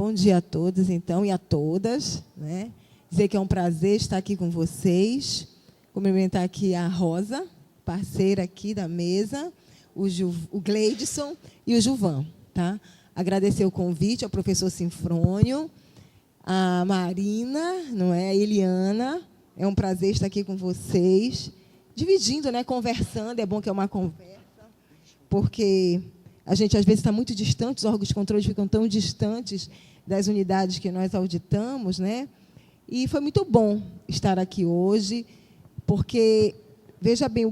Bom dia a todos, então, e a todas, né? Dizer que é um prazer estar aqui com vocês. Cumprimentar aqui a Rosa, parceira aqui da mesa, o Gleidson e o Juvan, tá? Agradecer o convite ao professor Sinfrônio, a Marina, não é? A Eliana. É um prazer estar aqui com vocês, dividindo, né? Conversando. É bom que é uma conversa, porque a gente, às vezes, está muito distante, os órgãos de controle ficam tão distantes das unidades que nós auditamos, né? E foi muito bom estar aqui hoje, porque, veja bem,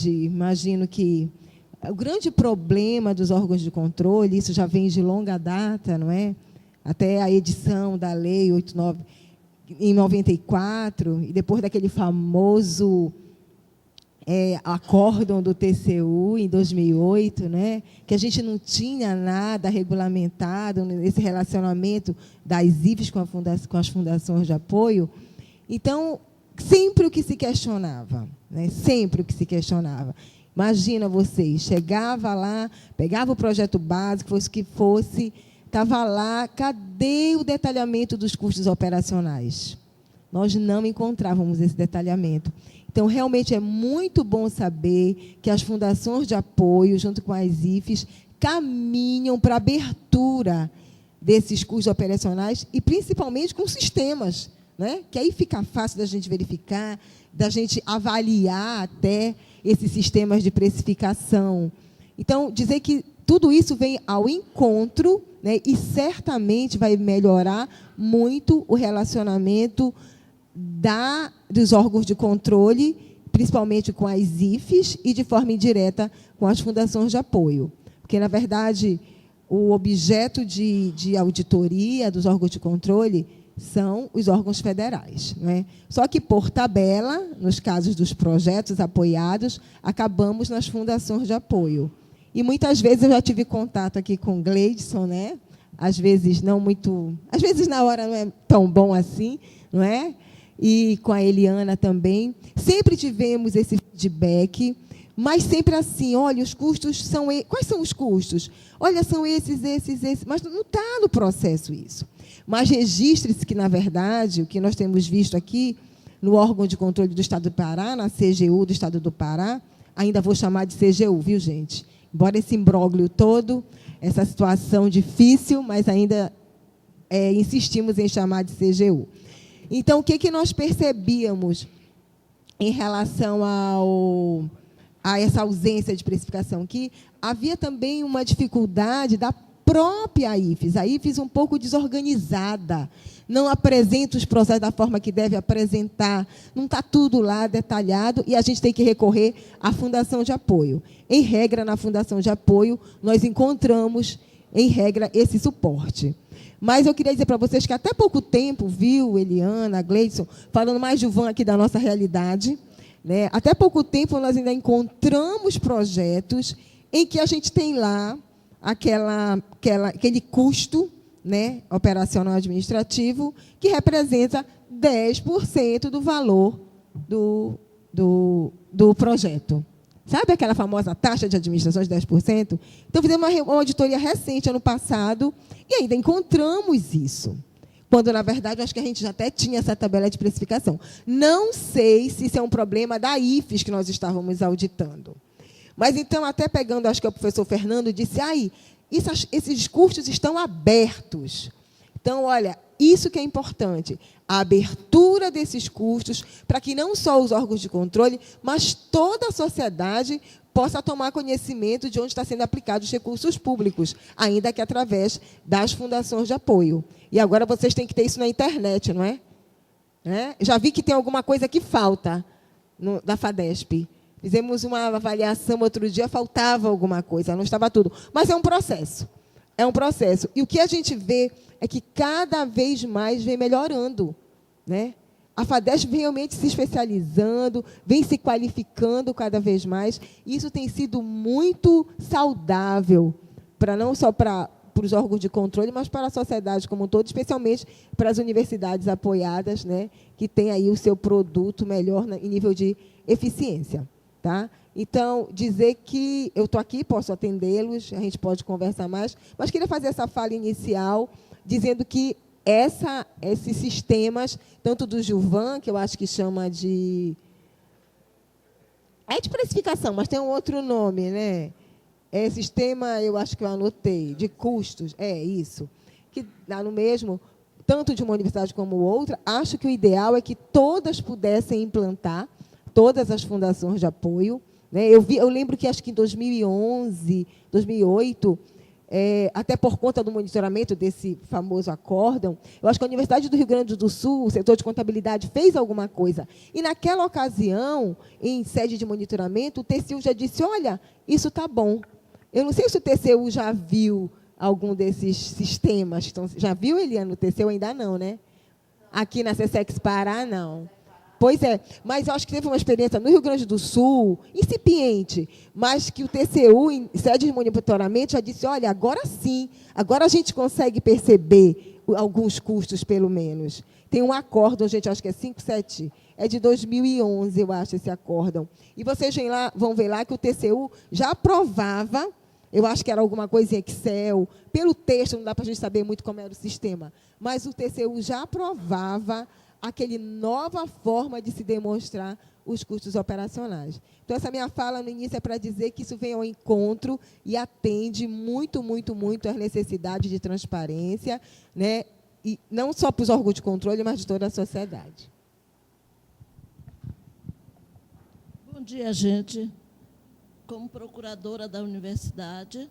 imagino que o grande problema dos órgãos de controle, isso já vem de longa data, não é? Até a edição da Lei 89, em 94, e depois daquele famoso acórdão do TCU, em 2008, né, que a gente não tinha nada regulamentado nesse relacionamento das IFES com as fundações de apoio. Então, sempre o que se questionava, né, sempre o que se questionava. Imagina vocês, chegava lá, pegava o projeto básico, fosse o que fosse, estava lá, cadê o detalhamento dos custos operacionais? Nós não encontrávamos esse detalhamento. Então, realmente, é muito bom saber que as fundações de apoio, junto com as IFES, caminham para a abertura desses custos operacionais e, principalmente, com sistemas, né? Que aí fica fácil da gente verificar, da gente avaliar até esses sistemas de precificação. Então, dizer que tudo isso vem ao encontro, né, e certamente vai melhorar muito o relacionamento dos órgãos de controle, principalmente com as IFES, e, de forma indireta, com as fundações de apoio. Porque, na verdade, o objeto de auditoria dos órgãos de controle são os órgãos federais, não é? Só que, por tabela, nos casos dos projetos apoiados, acabamos nas fundações de apoio. E, muitas vezes, eu já tive contato aqui com o Gleidson, né? Às vezes, não muito... Às vezes, na hora, não é tão bom assim, não é? E com a Eliana também. Sempre tivemos esse feedback, mas sempre assim, olha, os custos são... Quais são os custos? Olha, são esses, mas não está no processo isso. Mas registre-se que, na verdade, o que nós temos visto aqui no órgão de controle do Estado do Pará, na CGU do Estado do Pará, ainda vou chamar de CGU, viu, gente? Embora esse imbróglio todo, essa situação difícil, mas ainda insistimos em chamar de CGU. Então, o que nós percebíamos em relação a essa ausência de precificação? Que havia também uma dificuldade da própria IFES. A IFES um pouco desorganizada, não apresenta os processos da forma que deve apresentar, não está tudo lá detalhado, e a gente tem que recorrer à fundação de apoio. Em regra, na fundação de apoio, nós encontramos, em regra, esse suporte. Mas eu queria dizer para vocês que até pouco tempo, viu, Eliana, Gleidson, falando mais de Juvan aqui da nossa realidade, né? Até pouco tempo nós ainda encontramos projetos em que a gente tem lá aquele custo, né, operacional administrativo que representa 10% do valor do projeto. Sabe aquela famosa taxa de administração de 10%? Então, fizemos uma auditoria recente, ano passado, e ainda encontramos isso. Quando, na verdade, acho que a gente já até tinha essa tabela de precificação. Não sei se isso é um problema da IFES que nós estávamos auditando. Mas, então, até pegando, acho que o professor Fernando disse, esses custos estão abertos. Então, olha, isso que é importante, a abertura desses custos para que não só os órgãos de controle, mas toda a sociedade possa tomar conhecimento de onde está sendo aplicados os recursos públicos, ainda que através das fundações de apoio. E agora vocês têm que ter isso na internet, não é? Já vi que tem alguma coisa que falta da FADESP. Fizemos uma avaliação outro dia, faltava alguma coisa, não estava tudo. Mas é um processo. É um processo. E o que a gente vê é que cada vez mais vem melhorando, né? A FADESP vem realmente se especializando, vem se qualificando cada vez mais. E isso tem sido muito saudável, não só para os órgãos de controle, mas para a sociedade como um todo, especialmente para as universidades apoiadas, né, que têm aí o seu produto melhor em nível de eficiência. Tá? Então, dizer que eu estou aqui, posso atendê-los, a gente pode conversar mais, mas queria fazer essa fala inicial, dizendo que esses sistemas, tanto do Gilvan, que eu acho que chama de... É de precificação, mas tem um outro nome, né? É sistema, eu acho que eu anotei, de custos, é isso. Que dá no mesmo, tanto de uma universidade como outra, acho que o ideal é que todas pudessem implantar, todas as fundações de apoio. Né? Eu lembro que, acho que em 2011, 2008, até por conta do monitoramento desse famoso acórdão, eu acho que a Universidade do Rio Grande do Sul, o setor de contabilidade, fez alguma coisa. E, naquela ocasião, em sede de monitoramento, o TCU já disse, olha, isso está bom. Eu não sei se o TCU já viu algum desses sistemas. Então, já viu, Eliana, o TCU? Ainda não, né? Aqui na CSEX Pará, não. Pois é, mas eu acho que teve uma experiência no Rio Grande do Sul, incipiente, mas que o TCU, em sede de monitoramento, já disse, olha, agora sim, agora a gente consegue perceber alguns custos, pelo menos. Tem um acórdão, gente, acho que é 57, é de 2011, eu acho, esse acórdão. E vocês vão ver lá que o TCU já aprovava, eu acho que era alguma coisa em Excel, pelo texto, não dá para a gente saber muito como era o sistema, mas o TCU já aprovava aquela nova forma de se demonstrar os custos operacionais. Então, essa minha fala no início é para dizer que isso vem ao encontro e atende muito, muito, muito às necessidades de transparência, né? E não só para os órgãos de controle, mas de toda a sociedade. Bom dia, gente. Como procuradora da universidade,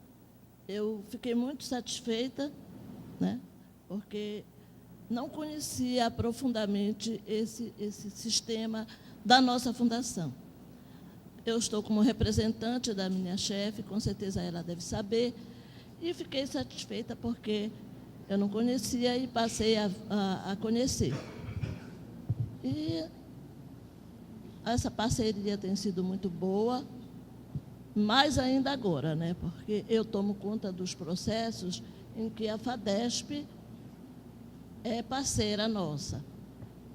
eu fiquei muito satisfeita, né? Porque não conhecia profundamente esse sistema da nossa fundação. Eu estou como representante da minha chefe, com certeza ela deve saber, e fiquei satisfeita porque eu não conhecia e passei a conhecer. E essa parceria tem sido muito boa, mais ainda agora, né? Porque eu tomo conta dos processos em que a FADESP é parceira nossa.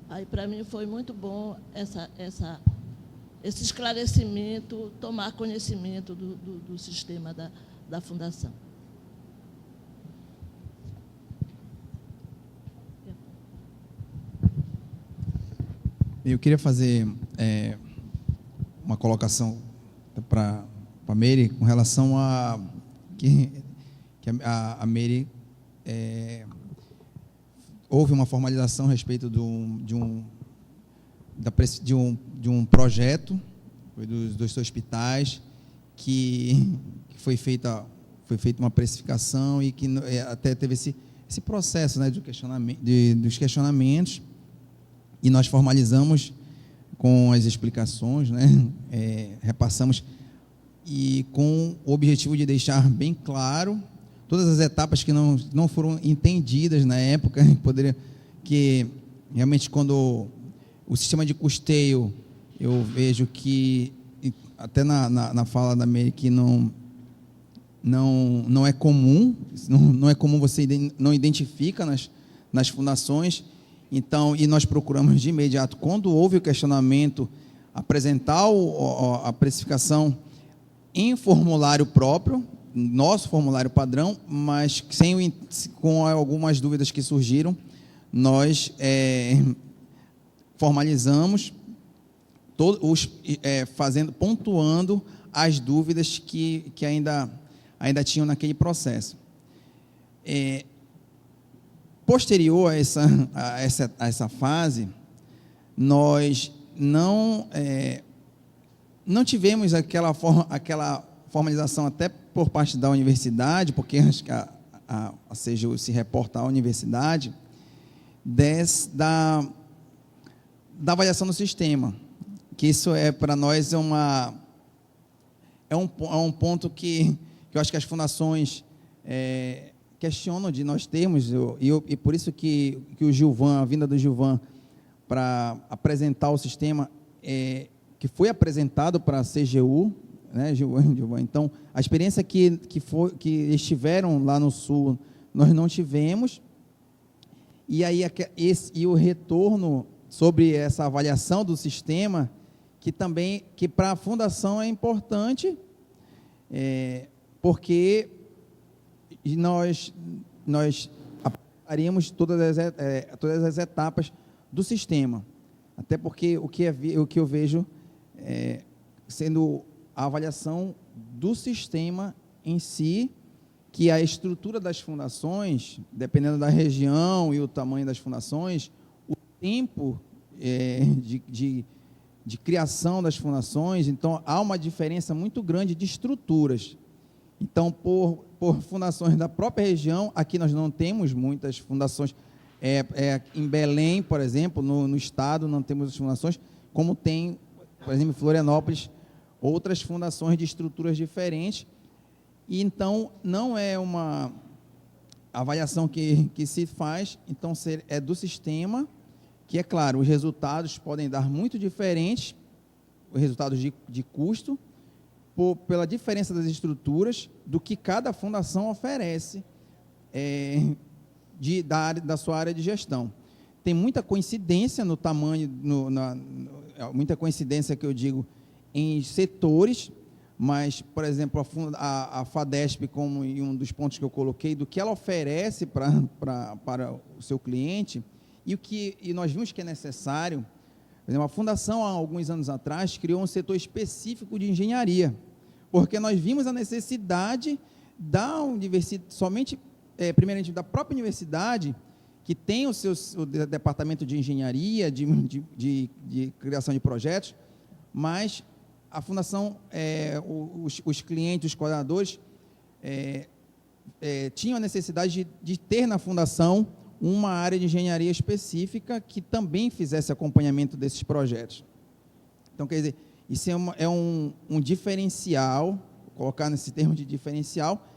Aí, para mim, foi muito bom esse esclarecimento, tomar conhecimento do sistema da Fundação. Eu queria fazer uma colocação para a Meire com relação a que a Meire houve uma formalização a respeito de um projeto dos hospitais que foi feita uma precificação e que até teve esse processo, né, dos questionamentos, e nós formalizamos com as explicações, né, repassamos, e com o objetivo de deixar bem claro todas as etapas que não foram entendidas na época, que realmente, quando o sistema de custeio, eu vejo que, até na fala da Meire, que não é comum, não é comum, você não identifica nas fundações. Então, e nós procuramos de imediato, quando houve o questionamento, apresentar a precificação em formulário próprio, nosso formulário padrão, mas com algumas dúvidas que surgiram, nós formalizamos, pontuando as dúvidas que ainda tinham naquele processo. Posterior a essa fase, nós não tivemos aquela formalização, até por parte da universidade, porque acho que a CGU se reporta à universidade, da avaliação do sistema, que isso para nós é um ponto que eu acho que as fundações questionam de nós termos, e por isso que o Gilvan, a vinda do Gilvan para apresentar o sistema, que foi apresentado para a CGU, né, Gilvan? Então, a experiência que eles tiveram lá no Sul, nós não tivemos, e aí e o retorno sobre essa avaliação do sistema, que para a Fundação é importante, porque nós haríamos todas as etapas do sistema. Até porque o que eu vejo sendo a avaliação do sistema em si, que a estrutura das fundações, dependendo da região e o tamanho das fundações, o tempo de criação das fundações, então há uma diferença muito grande de estruturas. Então, por fundações da própria região, aqui nós não temos muitas fundações. Em Belém, por exemplo, no estado, não temos as fundações, como tem, por exemplo, em Florianópolis, outras fundações de estruturas diferentes. E então, não é uma avaliação que se faz, então é do sistema, que é claro, os resultados podem dar muito diferentes, os resultados de custo, pela diferença das estruturas, do que cada fundação oferece da sua área de gestão. Tem muita coincidência no tamanho, muita coincidência que eu digo em setores, mas, por exemplo, a FADESP, como um dos pontos que eu coloquei, do que ela oferece para o seu cliente, e nós vimos que é necessário. Por exemplo, a fundação, há alguns anos atrás, criou um setor específico de engenharia, porque nós vimos a necessidade da universidade, primeiramente da própria universidade, que tem o departamento de engenharia, de criação de projetos, mas a fundação, os clientes, os coordenadores, tinham a necessidade de ter na fundação uma área de engenharia específica que também fizesse acompanhamento desses projetos. Então, quer dizer, isso é um diferencial, vou colocar nesse termo de diferencial.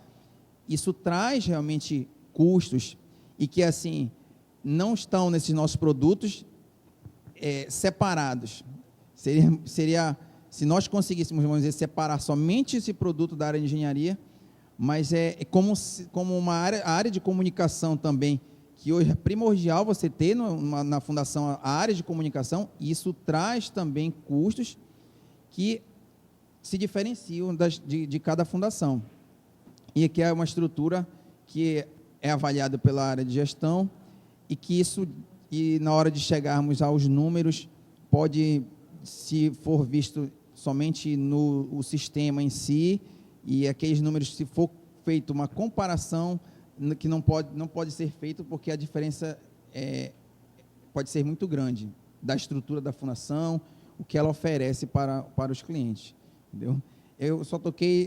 Isso traz realmente custos e que, assim, não estão nesses nossos produtos separados. Seria, se nós conseguíssemos, vamos dizer, separar somente esse produto da área de engenharia, mas como a área de comunicação também, que hoje é primordial você ter na fundação a área de comunicação, e isso traz também custos que se diferenciam de cada fundação. E aqui é uma estrutura que é avaliada pela área de gestão e na hora de chegarmos aos números, pode, se for visto somente no sistema em si, e aqueles números, se for feita uma comparação, que não pode ser feito, porque a diferença pode ser muito grande da estrutura da fundação, o que ela oferece para os clientes, entendeu? Eu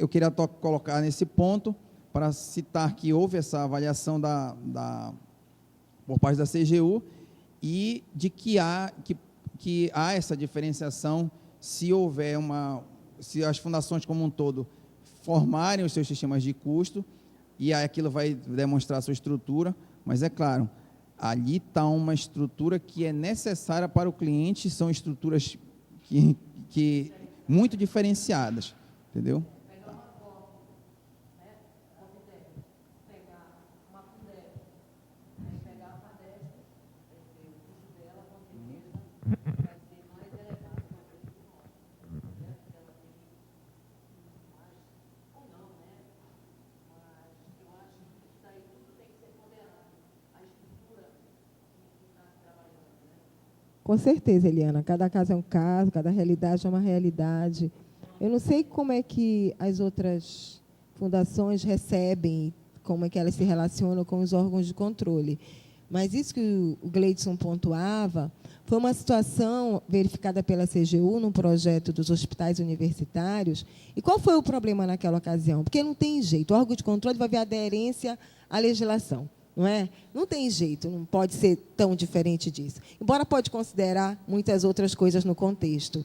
queria colocar nesse ponto, para citar que houve essa avaliação por parte da CGU, e de que há essa diferenciação se as fundações como um todo formarem os seus sistemas de custo, e aquilo vai demonstrar a sua estrutura, mas é claro, ali está uma estrutura que é necessária para o cliente, são estruturas que muito diferenciadas, entendeu? Com certeza, Eliana. Cada caso é um caso, cada realidade é uma realidade. Eu não sei como é que as outras fundações recebem, como é que elas se relacionam com os órgãos de controle. Mas isso que o Gleidson pontuava foi uma situação verificada pela CGU num projeto dos hospitais universitários. E qual foi o problema naquela ocasião? Porque não tem jeito. O órgão de controle vai ver aderência à legislação. Não é? Não tem jeito, não pode ser tão diferente disso. Embora pode considerar muitas outras coisas no contexto.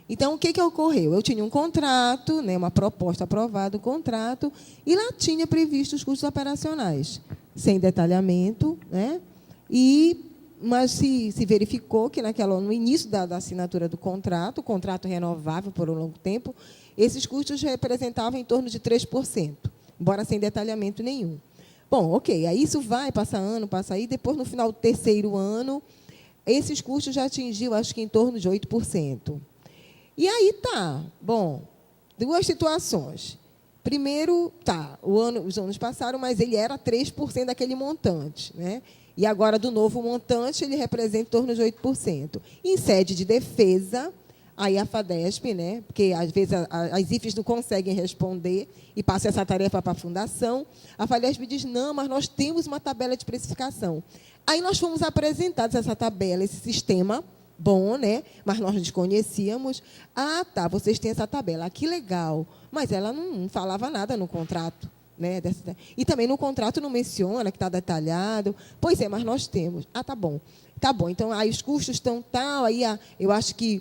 Então, o que ocorreu? Eu tinha um contrato, né, uma proposta aprovada, um contrato, e lá tinha previsto os custos operacionais, sem detalhamento, né? Mas se verificou que no início da assinatura do contrato, o contrato renovável por um longo tempo, esses custos representavam em torno de 3%, embora sem detalhamento nenhum. Bom, ok, aí isso passa ano, passa aí, depois, no final do terceiro ano, esses custos já atingiu, acho que em torno de 8%. E aí tá, bom, duas situações. Primeiro, os anos passaram, mas ele era 3% daquele montante, né? E agora, do novo montante, ele representa em torno de 8%. Em sede de defesa, aí a FADESP, né, porque às vezes as IFES não conseguem responder e passam essa tarefa para a fundação, a FADESP diz, não, mas nós temos uma tabela de precificação. Aí nós fomos apresentados essa tabela, esse sistema bom, né, mas nós desconhecíamos. Ah, tá, vocês têm essa tabela, que legal. Mas ela não falava nada no contrato. Né, e também no contrato não menciona que está detalhado. Pois é, mas nós temos. Ah, tá bom. Tá bom, então aí os custos estão tal, aí eu acho que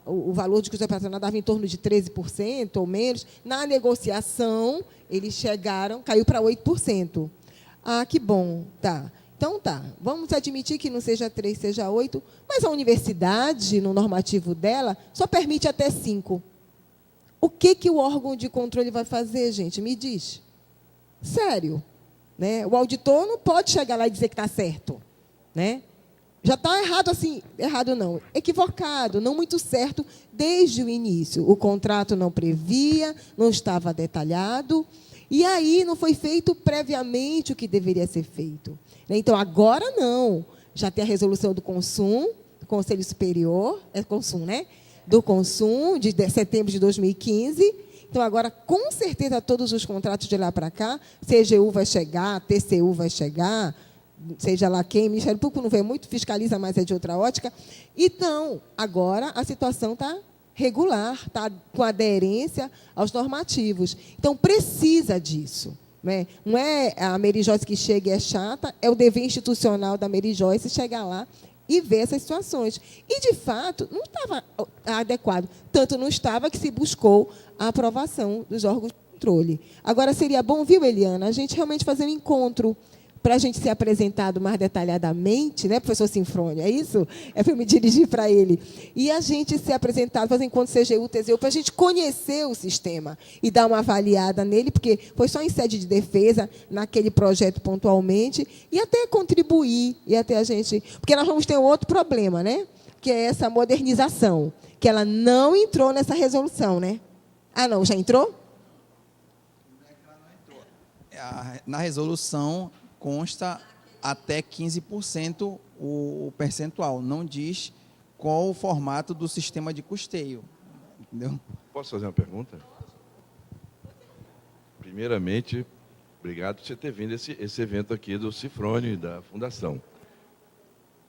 o valor de custo operacional dava em torno de 13% ou menos. Na negociação, eles chegaram, caiu para 8%. Ah, que bom, tá. Então, tá, vamos admitir que não seja 3, seja 8, mas a universidade, no normativo dela, só permite até 5. O que o órgão de controle vai fazer, gente? Me diz. Sério. Né? O auditor não pode chegar lá e dizer que está certo. Né? Já está errado assim, errado não, equivocado, não muito certo desde o início. O contrato não previa, não estava detalhado, e aí não foi feito previamente o que deveria ser feito. Então, agora não. Já tem a resolução do Consum, do Conselho Superior, é Consum, né? Do Consum, de setembro de 2015. Então, agora, com certeza, todos os contratos de lá para cá, CGU vai chegar, TCU vai chegar, seja lá quem, Ministério Público não vê muito, fiscaliza, mas é de outra ótica. Então, agora, a situação está regular, está com aderência aos normativos. Então, precisa disso. Né? Não é a Mary Joyce que chega e é chata, é o dever institucional da Mary Joyce chegar lá e ver essas situações. E, de fato, não estava adequado. Tanto não estava que se buscou a aprovação dos órgãos de controle. Agora, seria bom, viu, Eliana, a gente realmente fazer um encontro para a gente ser apresentado mais detalhadamente, né, professor Sinfrônio, é isso? É para eu me dirigir para ele. E a gente ser apresentado, fazer encontro CGU, TCU, para a gente conhecer o sistema e dar uma avaliada nele, porque foi só em sede de defesa, naquele projeto pontualmente, e até contribuir, e até a gente... Porque nós vamos ter um outro problema, né? Que é essa modernização, que ela não entrou nessa resolução, né? Ah, não, já entrou? Na resolução consta até 15% o percentual. Não diz qual o formato do sistema de custeio. Entendeu? Posso fazer uma pergunta? Primeiramente, obrigado por você ter vindo esse evento aqui do Cifrônio e da Fundação.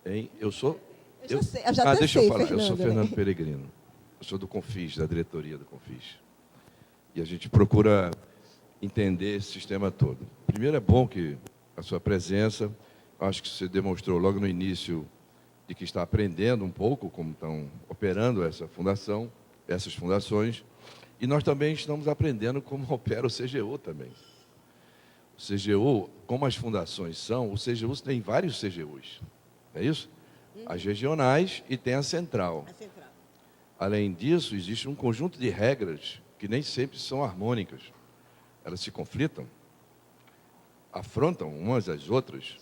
Hein? Eu sou... deixa eu falar. Fernando, eu sou Fernando Peregrino. Eu sou do Confis, da diretoria do Confis. E a gente procura entender esse sistema todo. Primeiro, é bom que a sua presença, acho que você demonstrou logo no início de que está aprendendo um pouco como estão operando essa fundação, essas fundações, e nós também estamos aprendendo como opera o CGU também. O CGU, como as fundações são, o CGU tem vários CGUs, é isso? As regionais e tem a central. Além disso, existe um conjunto de regras que nem sempre são harmônicas. Elas se conflitam, afrontam umas às outras,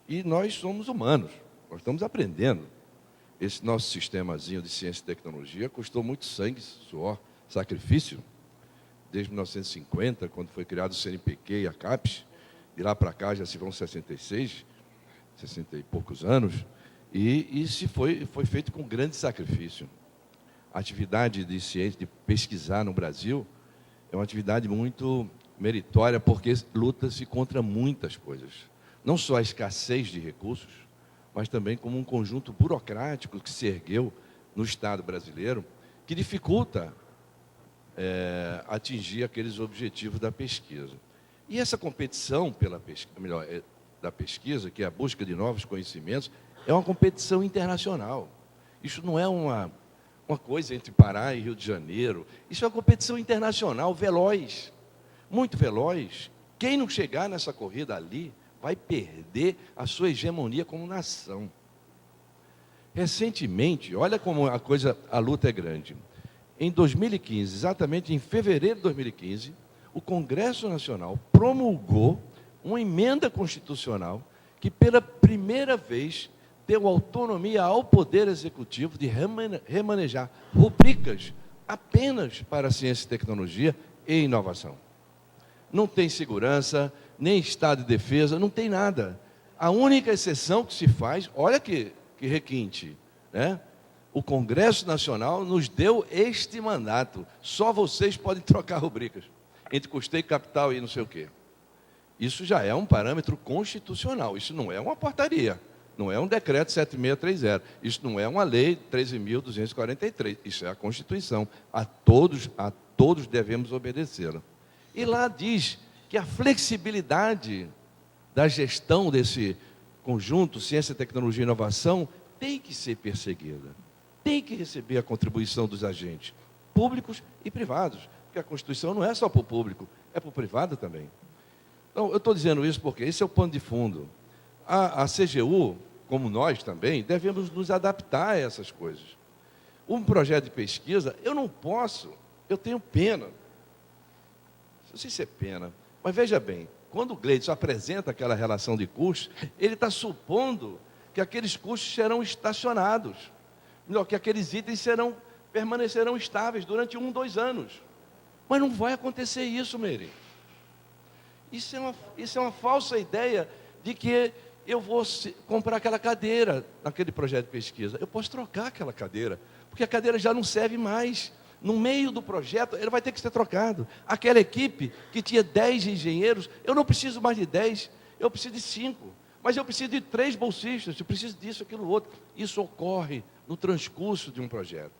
e nós somos humanos, nós estamos aprendendo. Esse nosso sistemazinho de ciência e tecnologia custou muito sangue, suor, sacrifício, desde 1950, quando foi criado o CNPq e a CAPES, de lá para cá já se vão 66, 60 e poucos anos, e se foi feito com grande sacrifício. A atividade de ciência, de pesquisar no Brasil, é uma atividade muito meritória, porque luta-se contra muitas coisas. Não só a escassez de recursos, mas também como um conjunto burocrático que se ergueu no Estado brasileiro, que dificulta atingir aqueles objetivos da pesquisa. E essa competição da pesquisa, que é a busca de novos conhecimentos, é uma competição internacional. Isso não é uma coisa entre Pará e Rio de Janeiro. Isso é uma competição internacional, veloz, muito veloz. Quem não chegar nessa corrida ali vai perder a sua hegemonia como nação. Recentemente, olha como a luta é grande. Em 2015, exatamente em fevereiro de 2015, o Congresso Nacional promulgou uma emenda constitucional que, pela primeira vez, deu autonomia ao Poder Executivo de remanejar rubricas apenas para ciência e tecnologia e inovação. Não tem segurança, nem Estado de Defesa, não tem nada. A única exceção que se faz, olha que requinte, né? O Congresso Nacional nos deu este mandato. Só vocês podem trocar rubricas entre custeio, capital e não sei o quê. Isso já é um parâmetro constitucional. Isso não é uma portaria. Não é um decreto 7630. Isso não é uma lei 13.243. Isso é a Constituição. A todos devemos obedecê-la. E lá diz que a flexibilidade da gestão desse conjunto, ciência, tecnologia e inovação, tem que ser perseguida. Tem que receber a contribuição dos agentes, públicos e privados. Porque a Constituição não é só para o público, é para o privado também. Então, eu estou dizendo isso porque esse é o pano de fundo. A CGU, como nós também, devemos nos adaptar a essas coisas. Um projeto de pesquisa, eu tenho pena. Não sei se é pena, mas veja bem, quando o Gleidson apresenta aquela relação de custos, ele está supondo que aqueles custos serão estacionados. Melhor, que aqueles itens permanecerão estáveis durante 1, 2 anos. Mas não vai acontecer isso, Meire. Isso é uma falsa ideia de que eu vou comprar aquela cadeira naquele projeto de pesquisa. Eu posso trocar aquela cadeira, porque a cadeira já não serve mais. No meio do projeto, ele vai ter que ser trocado. Aquela equipe que tinha 10 engenheiros, eu não preciso mais de 10, eu preciso de 5. Mas eu preciso de 3 bolsistas, eu preciso disso, aquilo, outro. Isso ocorre no transcurso de um projeto.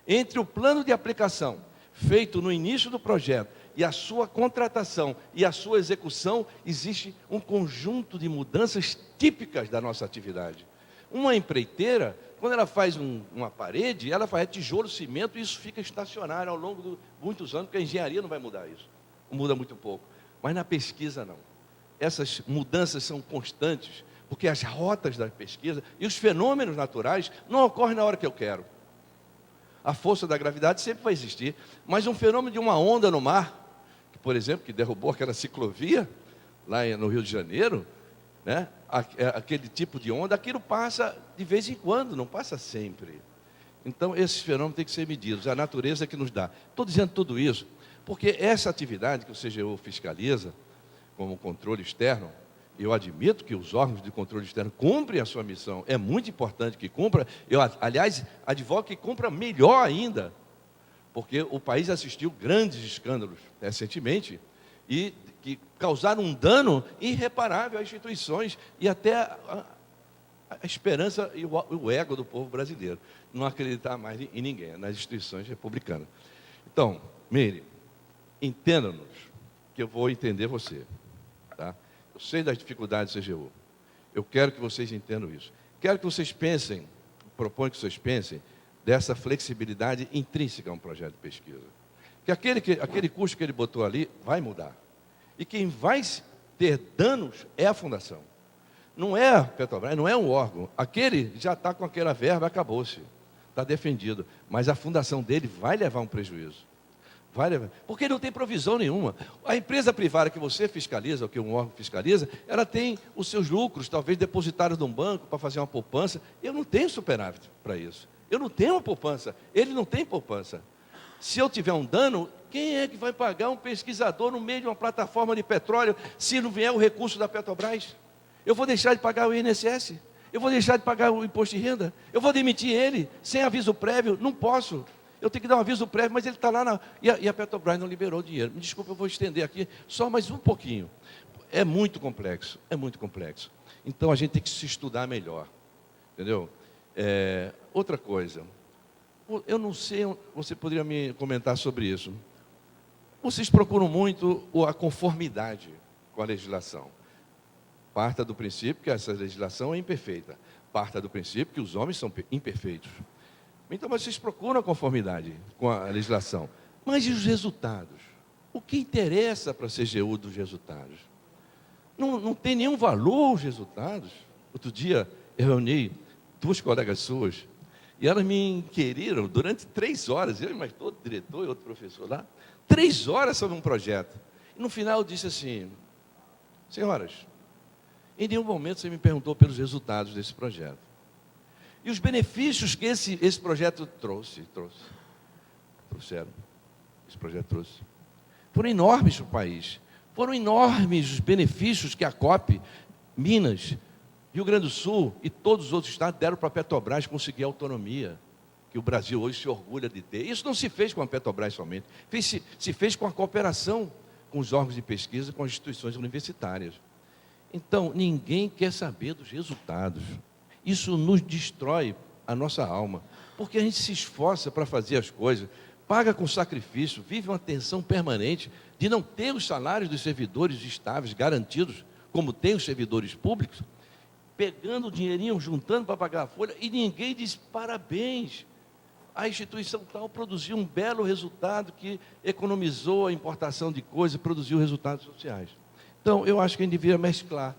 Entre o plano de aplicação, feito no início do projeto, e a sua contratação e a sua execução, existe um conjunto de mudanças típicas da nossa atividade. Uma empreiteira, quando ela faz uma parede, ela faz tijolo, cimento, e isso fica estacionário ao longo de muitos anos, porque a engenharia não vai mudar isso. Muda muito pouco. Mas na pesquisa, não. Essas mudanças são constantes, porque as rotas da pesquisa e os fenômenos naturais não ocorrem na hora que eu quero. A força da gravidade sempre vai existir, mas um fenômeno de uma onda no mar, que, por exemplo, que derrubou aquela ciclovia lá no Rio de Janeiro, né? Aquele tipo de onda, aquilo passa de vez em quando, não passa sempre. Então, esses fenômenos têm que ser medidos, a natureza é que nos dá. Estou dizendo tudo isso porque essa atividade que o CGU fiscaliza, como controle externo, eu admito que os órgãos de controle externo cumprem a sua missão, é muito importante que cumpra. Eu, aliás, advogo que cumpra melhor ainda, porque o país assistiu grandes escândalos recentemente e que causaram um dano irreparável às instituições e até a esperança e o ego do povo brasileiro. Não acreditar mais em ninguém, nas instituições republicanas. Então, Meire, entenda-nos, que eu vou entender você. Tá? Eu sei das dificuldades do CGU. Eu quero que vocês entendam isso. Quero que vocês pensem, proponho que vocês pensem, dessa flexibilidade intrínseca a um projeto de pesquisa. Que aquele custo que ele botou ali vai mudar. E quem vai ter danos é a fundação. Não é a Petrobras, não é um órgão. Aquele já está com aquela verba, acabou-se. Está defendido. Mas a fundação dele vai levar um prejuízo. Vai levar, porque não tem provisão nenhuma. A empresa privada que você fiscaliza, ou que um órgão fiscaliza, ela tem os seus lucros, talvez depositados num banco para fazer uma poupança. Eu não tenho superávit para isso. Eu não tenho uma poupança. Ele não tem poupança. Se eu tiver um dano, quem é que vai pagar um pesquisador no meio de uma plataforma de petróleo se não vier o recurso da Petrobras? Eu vou deixar de pagar o INSS? Eu vou deixar de pagar o imposto de renda? Eu vou demitir ele sem aviso prévio? Não posso. Eu tenho que dar um aviso prévio, mas ele está lá e a Petrobras não liberou o dinheiro. Me desculpa, eu vou estender aqui só mais um pouquinho. É muito complexo, é muito complexo. Então a gente tem que se estudar melhor. Entendeu? Outra coisa. Eu não sei, você poderia me comentar sobre isso. Vocês procuram muito a conformidade com a legislação. Parta do princípio que essa legislação é imperfeita. Parta do princípio que os homens são imperfeitos. Então, vocês procuram a conformidade com a legislação. Mas e os resultados? O que interessa para a CGU dos resultados? Não tem nenhum valor os resultados. Outro dia, eu reuni 2 colegas suas, e elas me inquiriram durante 3 horas, eu e mais todo diretor e outro professor lá, 3 horas sobre um projeto. E no final eu disse assim, senhoras, em nenhum momento você me perguntou pelos resultados desse projeto. E os benefícios que esse projeto trouxeram, esse projeto trouxe, foram enormes para o país. Foram enormes os benefícios que a COP Minas Rio Grande do Sul e todos os outros estados deram para a Petrobras conseguir a autonomia que o Brasil hoje se orgulha de ter. Isso não se fez com a Petrobras somente, se fez com a cooperação com os órgãos de pesquisa, com as instituições universitárias. Então, ninguém quer saber dos resultados. Isso nos destrói a nossa alma, porque a gente se esforça para fazer as coisas, paga com sacrifício, vive uma tensão permanente de não ter os salários dos servidores estáveis, garantidos, como tem os servidores públicos, pegando o dinheirinho, juntando para pagar a folha, e ninguém diz parabéns. A instituição tal produziu um belo resultado que economizou a importação de coisas, produziu resultados sociais. Então, eu acho que a gente deveria mesclar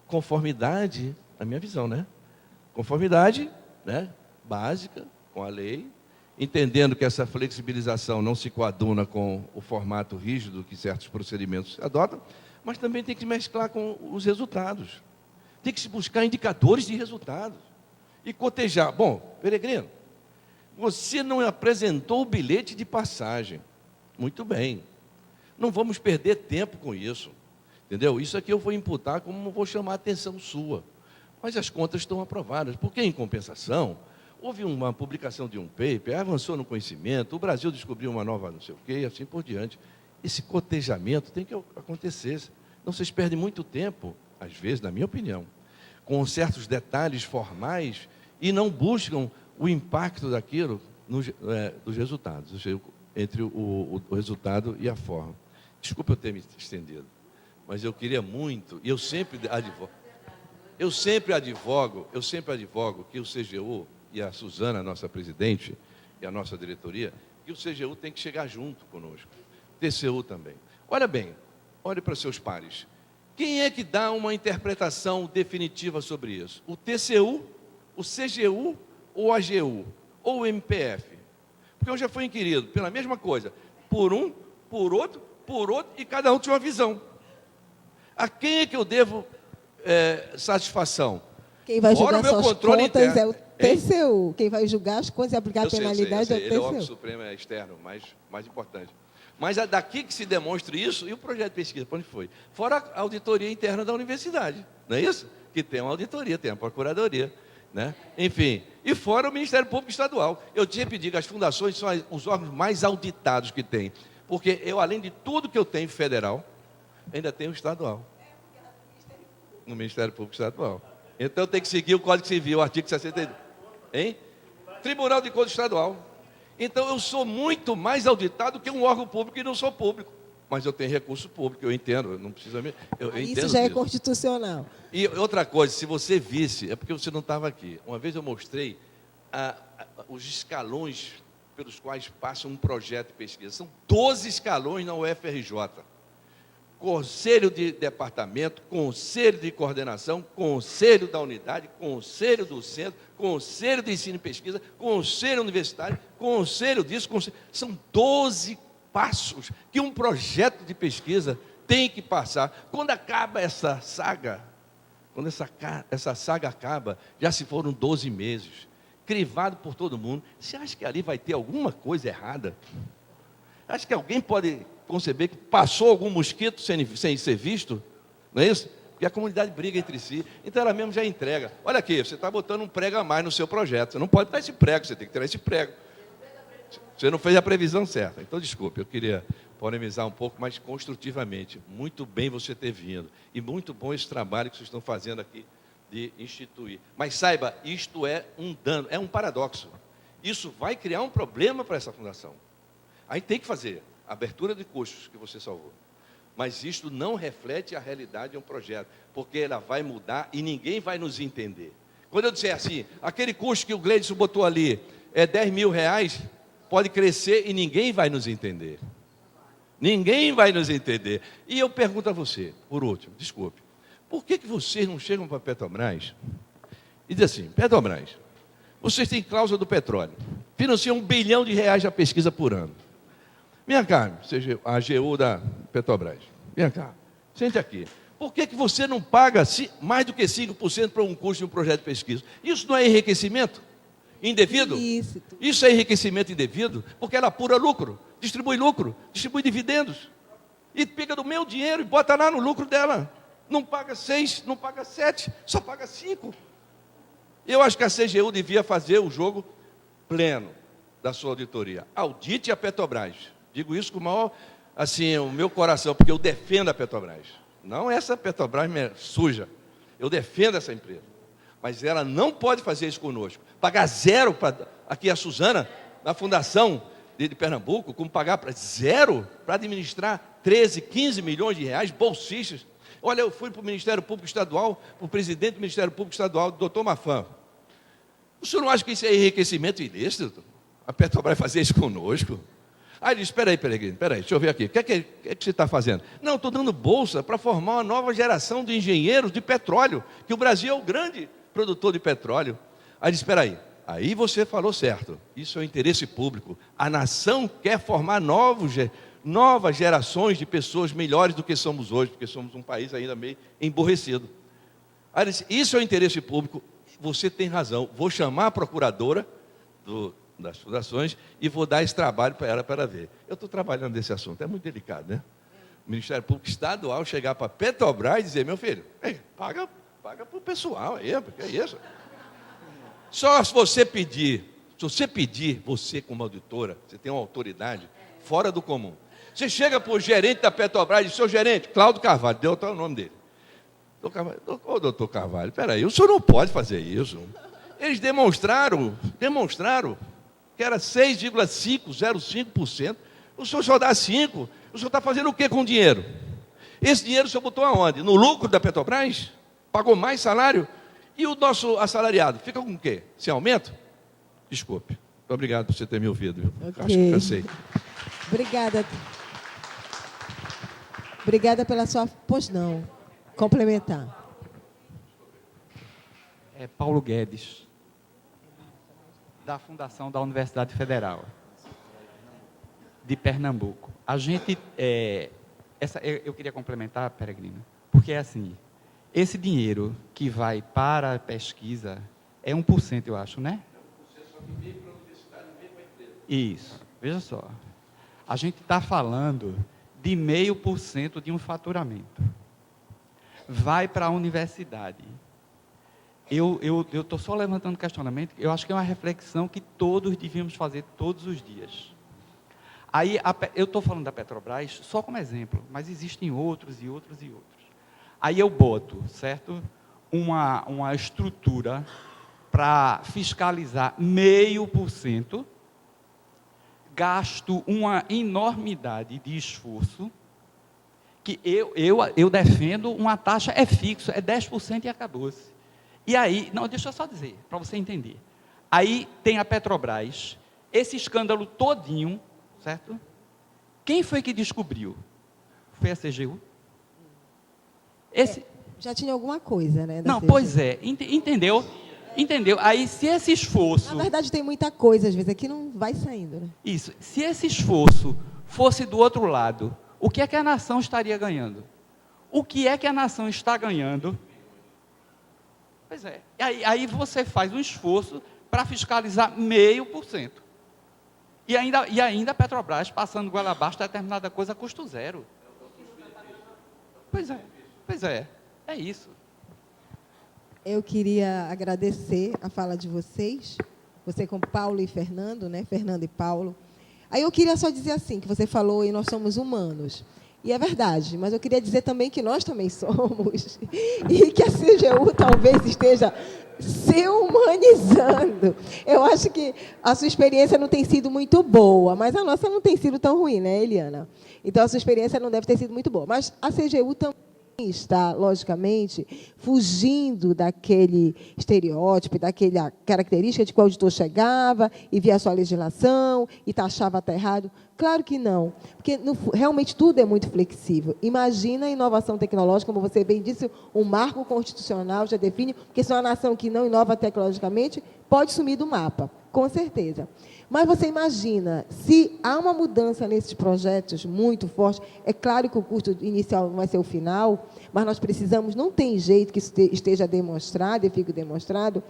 conformidade, na minha visão, né? Conformidade, né, básica com a lei, entendendo que essa flexibilização não se coaduna com o formato rígido que certos procedimentos se adotam, mas também tem que mesclar com os resultados. Tem que se buscar indicadores de resultados e cotejar. Bom, Peregrino, você não apresentou o bilhete de passagem. Muito bem. Não vamos perder tempo com isso. Entendeu? Isso aqui eu vou imputar como vou chamar a atenção sua. Mas as contas estão aprovadas. Porque, em compensação, houve uma publicação de um paper, avançou no conhecimento, o Brasil descobriu uma nova não sei o quê, e assim por diante. Esse cotejamento tem que acontecer. Não vocês perdem muito tempo, às vezes, na minha opinião, com certos detalhes formais e não buscam o impacto daquilo dos resultados, ou seja, entre o resultado e a forma. Desculpa eu ter me estendido, mas eu queria muito, e eu sempre advogo que o CGU e a Suzana, nossa presidente, e a nossa diretoria, que o CGU tem que chegar junto conosco, TCU também. Olha bem, olhe para seus pares. Quem é que dá uma interpretação definitiva sobre isso? O TCU, o CGU ou a AGU? Ou o MPF? Porque eu já fui inquirido pela mesma coisa, por um, por outro, e cada um tinha uma visão. A quem é que eu devo satisfação? Quem vai julgar o meu suas controle contas interno. é o TCU. Quem vai julgar as contas e aplicar a penalidade é o TCU. Ele é o órgão supremo externo, mais importante. Mas é daqui que se demonstra isso, e o projeto de pesquisa, para onde foi? Fora a auditoria interna da universidade, não é isso? Que tem uma auditoria, tem a procuradoria, né? Enfim, e fora o Ministério Público Estadual. Eu tinha pedido que as fundações são os órgãos mais auditados que tem, porque eu, além de tudo que eu tenho federal, ainda tenho estadual, no Ministério Público Estadual. Então tem que seguir o Código Civil, o artigo 62. Hein? Tribunal de Contas Estadual. Então eu sou muito mais auditado que um órgão público e não sou público. Mas eu tenho recurso público, eu entendo, não precisa me. Isso já é constitucional. E outra coisa, se você visse, é porque você não estava aqui. Uma vez eu mostrei os escalões pelos quais passa um projeto de pesquisa. São 12 escalões na UFRJ. Conselho de departamento, conselho de coordenação, conselho da unidade, conselho do centro, conselho de ensino e pesquisa, conselho universitário, conselho disso, são 12 passos que um projeto de pesquisa tem que passar. Quando acaba essa saga, quando essa saga acaba, já se foram 12 meses, crivado por todo mundo. Você acha que ali vai ter alguma coisa errada? Acha que alguém pode conceber que passou algum mosquito sem ser visto? Não é isso? Porque a comunidade briga entre si, então ela mesmo já entrega. Olha aqui, você está botando um prego a mais no seu projeto, você não pode dar esse prego, você tem que tirar esse prego. Você não fez a previsão certa. Então, desculpe, eu queria polemizar um pouco mais construtivamente. Muito bem você ter vindo, e muito bom esse trabalho que vocês estão fazendo aqui de instituir. Mas saiba, isto é um dano, é um paradoxo. Isso vai criar um problema para essa fundação. Aí tem que fazer a abertura de custos que você salvou. Mas isto não reflete a realidade de um projeto, porque ela vai mudar e ninguém vai nos entender. Quando eu disser assim, aquele custo que o Gleidson botou ali é 10 mil reais, pode crescer e ninguém vai nos entender. Ninguém vai nos entender. E eu pergunto a você, por último, desculpe, por que vocês não chegam para a Petrobras e dizem assim, Petrobras, vocês têm cláusula do petróleo, financiam R$1 bilhão de pesquisa por ano. Vem cá, seja a AGU da Petrobras. Vem cá, sente aqui. Por que você não paga mais do que 5% para um custo de um projeto de pesquisa? Isso não é enriquecimento indevido? Isso é enriquecimento indevido, porque ela apura lucro, distribui dividendos. E pega do meu dinheiro e bota lá no lucro dela. Não paga 6, não paga 7, só paga 5. Eu acho que a CGU devia fazer o jogo pleno da sua auditoria. Audite a Petrobras. Digo isso com o maior, assim, o meu coração, porque eu defendo a Petrobras. Não essa Petrobras suja. Eu defendo essa empresa. Mas ela não pode fazer isso conosco. Pagar zero para aqui a Suzana, na fundação de Pernambuco, como pagar para zero para administrar 13, 15 milhões de reais, bolsistas. Olha, eu fui para o Ministério Público Estadual, para o presidente do Ministério Público Estadual, o doutor Mafan. O senhor não acha que isso é enriquecimento ilícito? A Petrobras fazer isso conosco? Aí ele disse, espera aí, Peregrino, deixa eu ver aqui. O que é que você está fazendo? Não, estou dando bolsa para formar uma nova geração de engenheiros de petróleo, que o Brasil é o grande produtor de petróleo. Aí ele disse, espera aí. Aí você falou certo. Isso é o interesse público. A nação quer formar novas gerações de pessoas melhores do que somos hoje, porque somos um país ainda meio emborrecido. Aí ele disse, isso é o interesse público. Você tem razão. Vou chamar a procuradora das fundações e vou dar esse trabalho para ela ver. Eu estou trabalhando nesse assunto. É muito delicado, né? O Ministério Público Estadual chegar para a Petrobras e dizer, meu filho, paga para o pessoal aí, porque é isso. Só se você pedir, você como auditora, você tem uma autoridade fora do comum. Você chega para o gerente da Petrobras e diz, seu gerente, Cláudio Carvalho, deu até o nome dele. Ô, doutor Carvalho, peraí, o senhor não pode fazer isso. Eles demonstraram que era 6,505%. O senhor só dá 5%. O senhor está fazendo o que com o dinheiro? Esse dinheiro o senhor botou aonde? No lucro da Petrobras? Pagou mais salário? E o nosso assalariado fica com o quê? Sem aumento? Desculpe. Muito obrigado por você ter me ouvido. Okay. Acho que cansei. Obrigada pela sua... Pois não. Complementar. É Paulo Guedes, da Fundação da Universidade Federal de Pernambuco. A gente... eu queria complementar, Peregrino, porque é assim... Esse dinheiro que vai para a pesquisa é 1%, eu acho, né? 1% só que vem para a universidade, vem para a empresa. Isso, veja só. A gente está falando de 0,5% de um faturamento. Vai para a universidade. Eu estou só levantando questionamento, eu acho que é uma reflexão que todos devíamos fazer todos os dias. Aí, eu estou falando da Petrobras só como exemplo, mas existem outros e outros e outros. Aí eu boto, certo, uma estrutura para fiscalizar 0,5%, gasto uma enormidade de esforço, que eu defendo uma taxa, é fixo, é 10% e acabou-se. E aí, não, deixa eu só dizer, para você entender. Aí tem a Petrobras, esse escândalo todinho, certo? Quem foi que descobriu? Foi a CGU? Já tinha alguma coisa, né? Não, pois é, entendeu? Aí, se esse esforço... Na verdade, tem muita coisa, às vezes, aqui não vai saindo, né? Isso, se esse esforço fosse do outro lado, o que é que a nação estaria ganhando? O que é que a nação está ganhando? Pois é, aí você faz um esforço para fiscalizar 0,5%. E ainda a Petrobras, passando goela abaixo, determinada coisa a custo zero. Pois é isso. Eu queria agradecer a fala de vocês, você com Paulo e Fernando, né? Fernando e Paulo. Aí eu queria só dizer assim, que você falou, e nós somos humanos. E é verdade, mas eu queria dizer também que nós também somos. E que a CGU talvez esteja se humanizando. Eu acho que a sua experiência não tem sido muito boa, mas a nossa não tem sido tão ruim, né, Eliana? Então, a sua experiência não deve ter sido muito boa. Mas a CGU também está, logicamente, fugindo daquele estereótipo, daquela característica de que o auditor chegava e via a sua legislação e taxava até errado. Claro que não, porque realmente tudo é muito flexível. Imagina a inovação tecnológica, como você bem disse, um marco constitucional já define, porque se uma nação que não inova tecnologicamente, pode sumir do mapa, com certeza. Mas você imagina, se há uma mudança nesses projetos muito forte, é claro que o custo inicial não vai ser o final, mas nós precisamos, não tem jeito que isso esteja demonstrado, e fique demonstrado,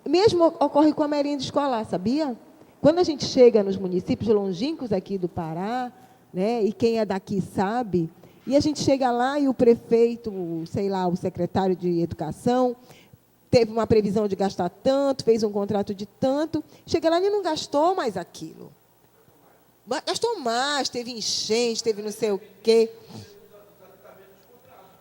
mesmo ocorre com a merenda escolar, sabia? Quando a gente chega nos municípios longínquos aqui do Pará, né, e quem é daqui sabe, E a gente chega lá e o prefeito, sei lá, o secretário de Educação, teve uma previsão de gastar tanto, fez um contrato de tanto, chega lá e não gastou mais aquilo. Gastou mais, teve enchente, teve não sei o quê.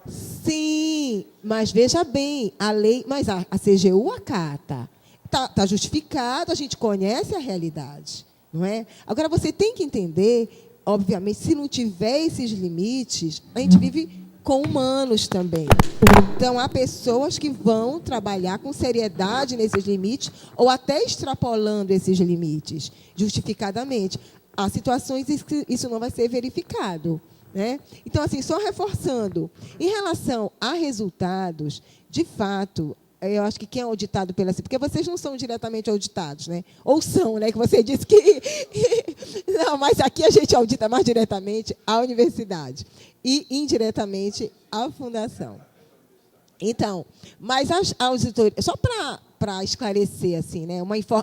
Sim, mas veja bem, a lei, mas a CGU acata. Está justificado, a gente conhece a realidade, não é? Agora, você tem que entender, obviamente, se não tiver esses limites, a gente vive com humanos também. Então, há pessoas que vão trabalhar com seriedade nesses limites ou até extrapolando esses limites, justificadamente. Há situações em que isso não vai ser verificado, né? Então, assim, só reforçando, em relação a resultados, de fato, eu acho que quem é auditado pela... Porque vocês não são diretamente auditados, né? Ou são, né? Que você disse que... Não, mas aqui a gente audita mais diretamente a universidade e indiretamente a fundação. Então, mas as auditorias... Só para esclarecer, assim, né?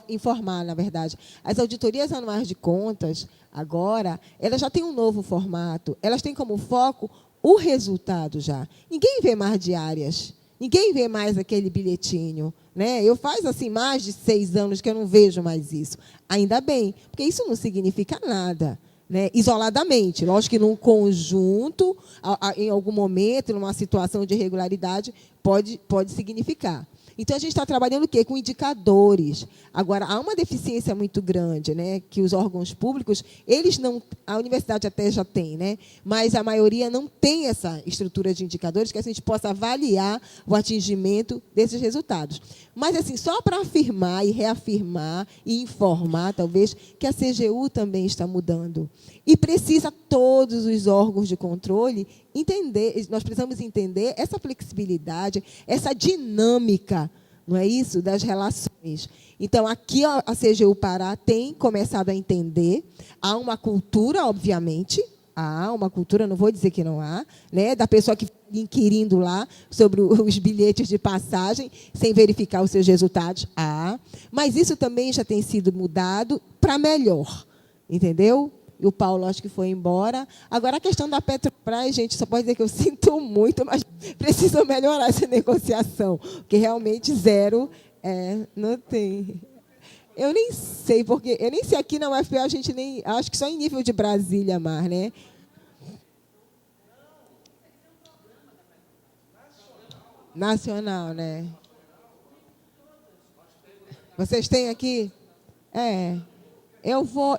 Informar, na verdade, as auditorias anuais de contas, agora, elas já têm um novo formato. Elas têm como foco o resultado já. Ninguém vê mais diárias. Ninguém vê mais aquele bilhetinho, né? Eu faz assim mais de 6 anos que eu não vejo mais isso. Ainda bem, porque isso não significa nada, né? Isoladamente. Lógico que num conjunto, em algum momento, numa situação de irregularidade, pode significar. Então, a gente está trabalhando o quê? Com indicadores. Agora, há uma deficiência muito grande, né? Que os órgãos públicos, eles não... A universidade até já tem, né? Mas a maioria não tem essa estrutura de indicadores que a gente possa avaliar o atingimento desses resultados. Mas, assim, só para afirmar e reafirmar e informar, talvez, que a CGU também está mudando. E precisa todos os órgãos de controle entender, nós precisamos entender essa flexibilidade, essa dinâmica, não é isso, das relações. Então, aqui a CGU Pará tem começado a entender, há uma cultura, obviamente, há uma cultura, não vou dizer que não há, né, da pessoa que fica inquirindo lá sobre os bilhetes de passagem, sem verificar os seus resultados, há, mas isso também já tem sido mudado para melhor, entendeu? E o Paulo, acho que foi embora. Agora, a questão da Petrobras, gente, só pode dizer que eu sinto muito, mas preciso melhorar essa negociação, porque realmente zero não tem. Eu nem sei, porque eu nem sei aqui na UFPE, a gente nem... Acho que só em nível de Brasília mais, né? Nacional, né? Vocês têm aqui? Eu vou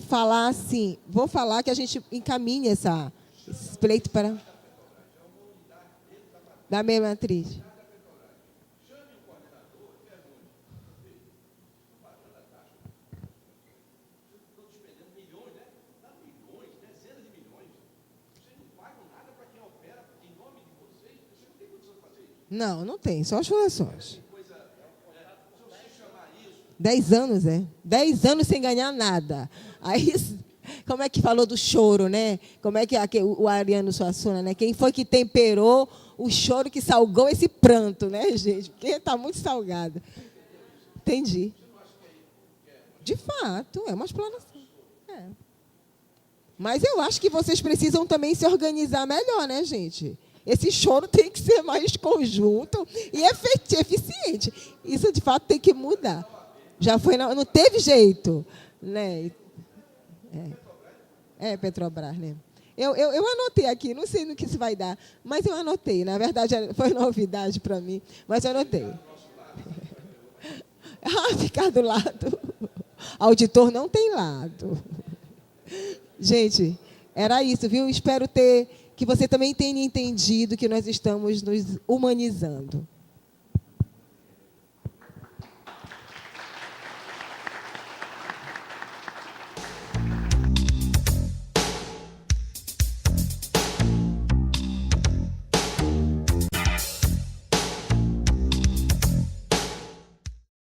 falar assim, vou falar que a gente encaminhe esse pleito para... Da mesma atriz. Não, não tem, só as fundações. 10 anos, 10 anos sem ganhar nada. Aí, como é que falou do choro, né? Como é que o Ariano Suassuna, né? Quem foi que temperou o choro que salgou esse pranto, né, gente? Porque está muito salgado. Entendi. De fato, é uma explanação. Mas eu acho que vocês precisam também se organizar melhor, né, gente? Esse choro tem que ser mais conjunto e eficiente. Isso, de fato, tem que mudar. Já foi, não teve jeito, né? Petrobras, né? Eu anotei aqui, não sei no que isso vai dar, mas eu anotei. Na verdade, foi novidade para mim, mas eu anotei. Ficar do lado. Auditor não tem lado. Gente, era isso, viu? Espero que você também tenha entendido que nós estamos nos humanizando.